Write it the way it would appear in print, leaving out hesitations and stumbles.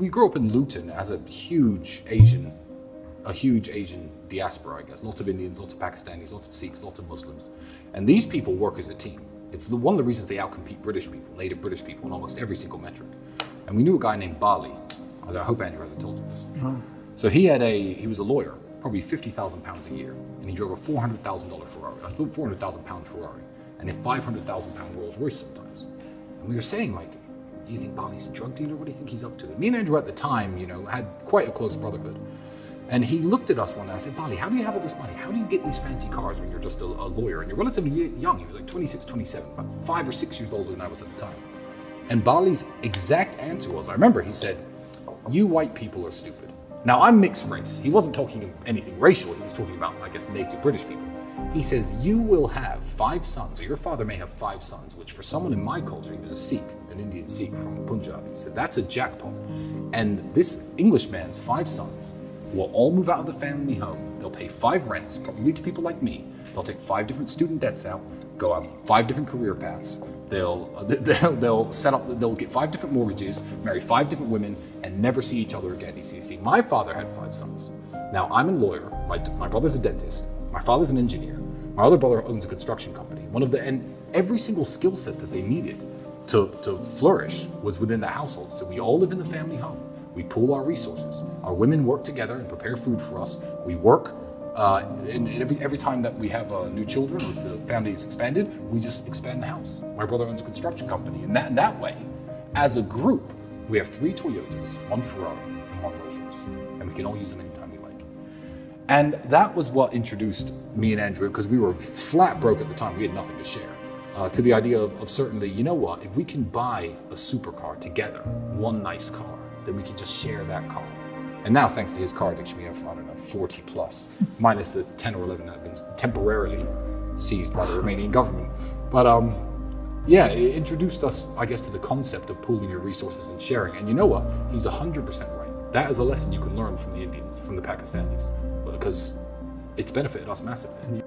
we grew up in Luton as a huge Asian diaspora, I guess. Lots of Indians, lots of Pakistanis, lots of Sikhs, lots of Muslims. And these people work as a team. It's one of the reasons they outcompete British people, native British people, in almost every single metric. And we knew a guy named Bali. I hope Andrew hasn't told you this. Oh. So he was a lawyer, probably 50,000 pounds a year, and he drove a $400,000 Ferrari, I thought 400,000 pound Ferrari, and a 500,000 pound Rolls Royce sometimes. And we were saying, like, do you think Bali's a drug dealer? What do you think he's up to? Me and Andrew at the time, had quite a close brotherhood. And he looked at us one day and I said, Bali, how do you have all this money? How do you get these fancy cars when you're just a lawyer? And you're relatively young. He was like 26, 27, about 5 or 6 years older than I was at the time. And Bali's exact answer was, I remember he said, you white people are stupid. Now I'm mixed race. He wasn't talking anything racial. He was talking about, I guess, native British people. He says, you will have 5 sons, or your father may have 5 sons, which for someone in my culture, he was a Sikh, an Indian Sikh from Punjab. He said, that's a jackpot. And this Englishman's 5 sons will all move out of the family home. They'll pay 5 rents, probably to people like me. They'll take 5 different student debts out, go on 5 different career paths. They'll get 5 different mortgages, marry 5 different women, and never see each other again. You see, my father had 5 sons. Now I'm a lawyer. My brother's a dentist. My father's an engineer. My other brother owns a construction company. And every single skill set that they needed to flourish was within the household. So we all live in the family home. We pool our resources. Our women work together and prepare food for us. We work, and every time that we have new children, or the family is expanded, we just expand the house. My brother owns a construction company, and that way, as a group, we have 3 Toyotas, 1 Ferrari, and 1 Rolls Royce, and we can all use them anytime we like. And that was what introduced me and Andrew, because we were flat broke at the time. We had nothing to share. To the idea of certainly, you know what, if we can buy a supercar together, one nice car, then we can just share that car. And now, thanks to his car addiction, we have, 40 plus, minus the 10 or 11 that have been temporarily seized by the Romanian government. But yeah, it introduced us, I guess, to the concept of pooling your resources and sharing. And you know what? He's 100% right. That is a lesson you can learn from the Indians, from the Pakistanis, because it's benefited us massively.